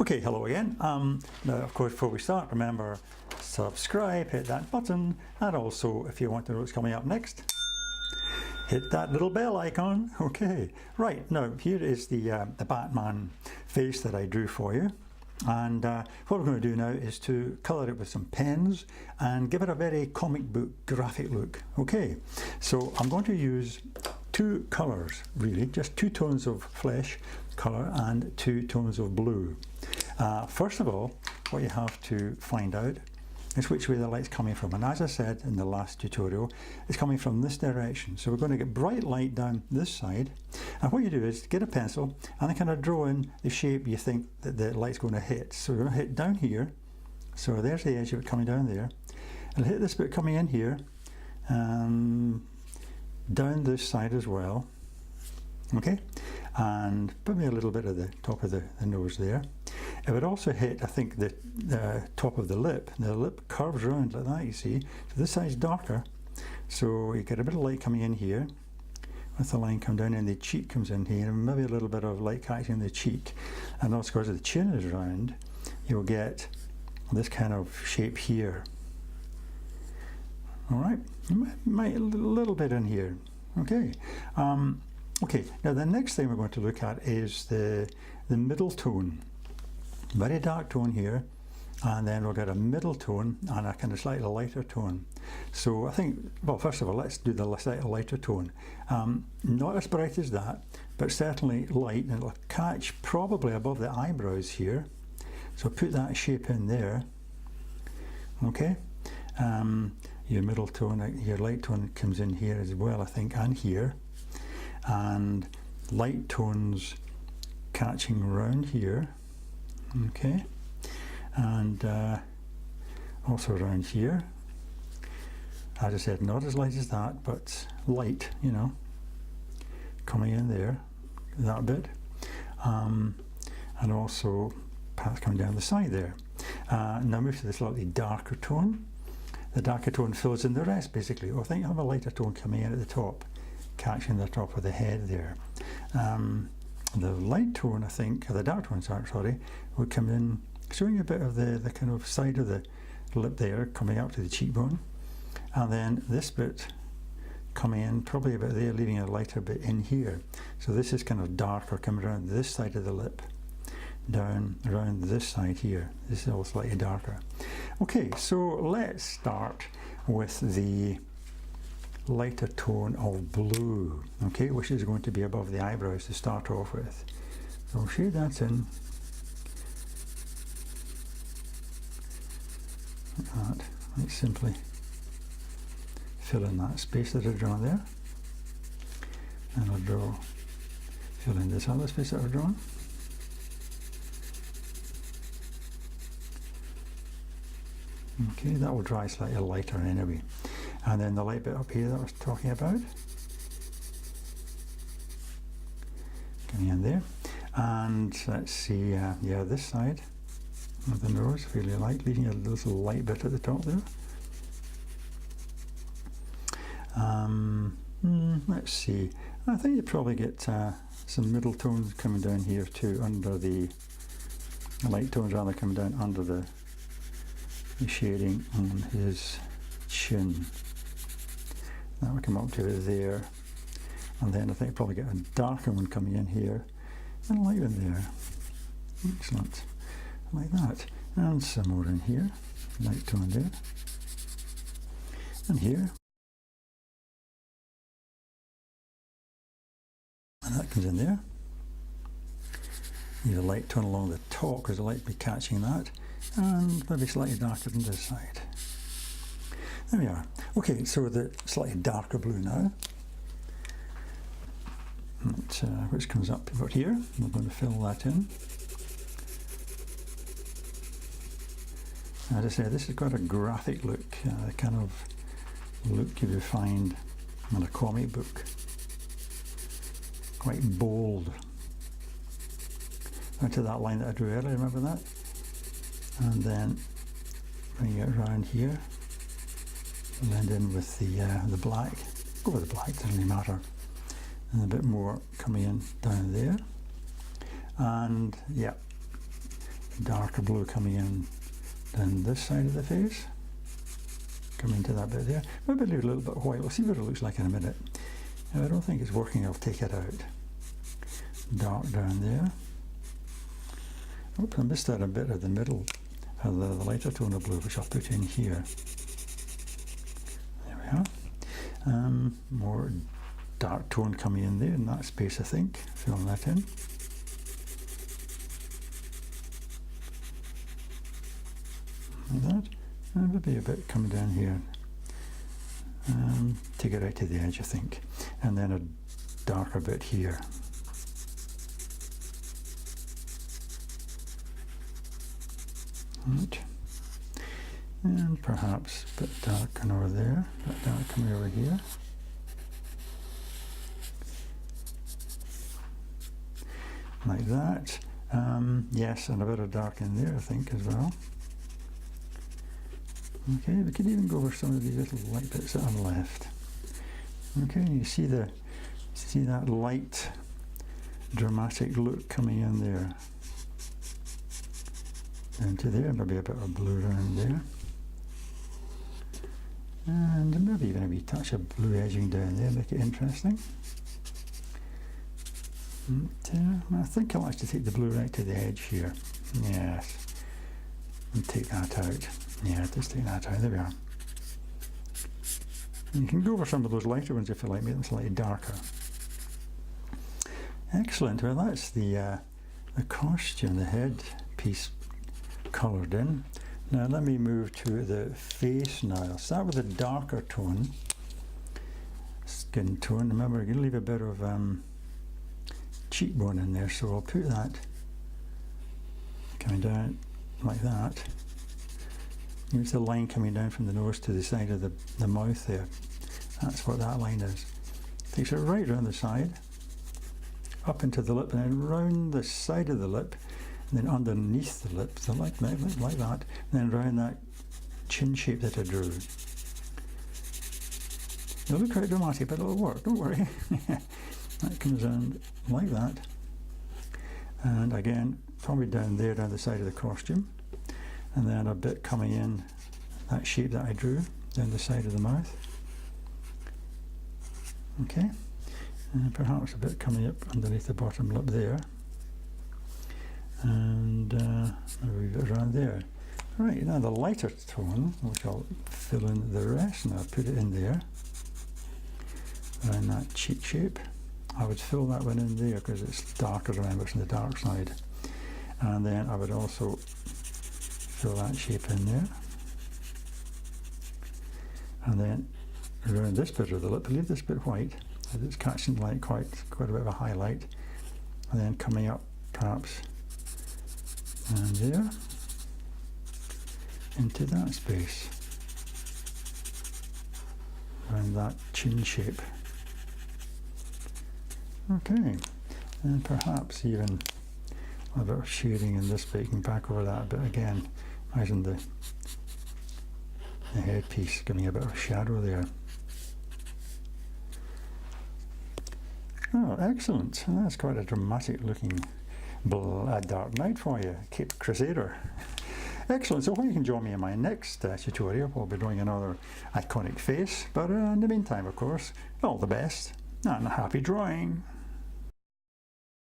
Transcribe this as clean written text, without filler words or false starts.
Okay, hello again. Now, of course, before we start, remember, subscribe, hit that button, and also, if you want to know what's coming up next, hit that little bell icon. Okay, right, now here is the Batman face that I drew for you. And what we're going to do now is to colour it with some pens and give it a very comic book graphic look. Okay, so I'm going to use two colours, really, just two tones of flesh colour and two tones of blue. First of all, what you have to find out is which way the light's coming from. And as I said in the last tutorial, it's coming from this direction. So we're going to get bright light down this side. And what you do is get a pencil and then kind of draw in the shape you think that the light's going to hit. So we're going to hit down here. So there's the edge of it coming down there. And hit this bit coming in here. Down this side as well. Okay, and probably a little bit of the top of the nose there. It would also hit, I think, the top of the lip. The lip curves around like that, you see. So this side's darker, so you get a bit of light coming in here with the line come down, and the cheek comes in here, and maybe a little bit of light catching the cheek. And also because the chin is round, you'll get this kind of shape here. All right, might a little bit in here. Okay. Okay, now the next thing we're going to look at is the middle tone. Very dark tone here, and then we'll get a middle tone and a kind of slightly lighter tone. So I think, well, first of all, let's do the slightly lighter tone. Not as bright as that, but certainly light, and it'll catch probably above the eyebrows here. So put that shape in there. Okay. Your middle tone, your light tone comes in here as well, I think, and here. And light tones catching around here, okay, and also around here. As I said, not as light as that, but light, you know, coming in there, that bit, and also path coming down the side there. Now move to the slightly darker tone. The darker tone fills in the rest, basically. I think I have a lighter tone coming in at the top, catching the top of the head there. The light tone, I think, or the dark tone, sorry, would come in, showing a bit of the kind of side of the lip there, coming up to the cheekbone. And then this bit coming in, probably about there, leaving a lighter bit in here. So this is kind of darker, coming around this side of the lip, down around this side here. This is all slightly darker. Okay, so let's start with the lighter tone of blue, okay, which is going to be above the eyebrows to start off with. So shade that in, like that. Let's simply fill in that space that I've drawn there, and I'll fill in this other space that I've drawn. Okay, that will dry slightly lighter anyway. And then the light bit up here that I was talking about, coming in there. And let's see, yeah, this side of the nose, really light, leaving a little light bit at the top there. Let's see, I think you probably get some middle tones coming down here too, under the light tones rather coming down under the shading on his chin. That will come up to there, and then I think I'll probably get a darker one coming in here, and a light one there. Excellent, like that. And some more in here, light tone there, and here. And that comes in there. Need a light tone along the top, because the light will be catching that, and maybe slightly darker than this side. There we are. Okay, so the slightly darker blue now, which comes up about here. I'm going to fill that in. As I said, this has got a graphic look, the kind of look you would find in a comic book. Quite bold. Out to that line that I drew earlier, remember that? And then bring it around here. Blend in with the black. Go with the black, doesn't really matter. And a bit more coming in down there. And yeah, darker blue coming in down this side of the face. Come into that bit there. Maybe leave a little bit white. We'll see what it looks like in a minute. If I don't think it's working, I'll take it out. Dark down there. Oops, I missed out a bit of the middle of the lighter tone of blue, which I'll put in here. There we are. More dark tone coming in there in that space, I think. Fill that in. Like that. And maybe a bit coming down here. Take it right to the edge, I think. And then a darker bit here. Right. And perhaps a bit darker over there, a bit dark coming over here. Like that. Yes, and a bit of dark in there, I think, as well. Okay, we could even go over some of these little light bits that are left. Okay, you see that light, dramatic look coming in there. Down to there, maybe a bit of blue around there. And maybe even a wee touch of blue edging down there, make it interesting. I think I'll actually take the blue right to the edge here. Yes. And take that out. Yeah, just take that out. There we are. And you can go over some of those lighter ones if you like, make them slightly darker. Excellent. Well, that's the costume, the head piece coloured in. Now let me move to the face now. I'll start with a darker tone, skin tone. Remember, you're going to leave a bit of cheekbone in there, so I'll put that coming down like that. Here's the line coming down from the nose to the side of the mouth there. That's what that line is. Takes it right around the side, up into the lip, and then round the side of the lip, and then underneath the lip, so like that, and then round that chin shape that I drew. It'll look quite dramatic, but it'll work, don't worry. That comes down like that. And again, probably down there, down the side of the costume. And then a bit coming in, that shape that I drew, down the side of the mouth. Okay. And perhaps a bit coming up underneath the bottom lip there. And maybe a bit around there. Right, now the lighter tone, which I'll fill in the rest, and I'll put it in there. Around that cheek shape. I would fill that one in there because it's darker, remember, it's on the dark side. And then I would also fill that shape in there. And then around this bit of the lip, leave this bit white, as it's catching light, quite a bit of a highlight. And then coming up perhaps and there into that space. Around that chin shape. Okay, and perhaps even a bit of shading in this bit, you can back over that a bit again. Imagine the headpiece giving a bit of shadow there. Oh, excellent. And that's quite a dramatic looking Dark Knight for you, Cape Crusader. Excellent. So you can join me in my next tutorial. We'll be drawing another iconic face. But in the meantime, of course, all the best and happy drawing.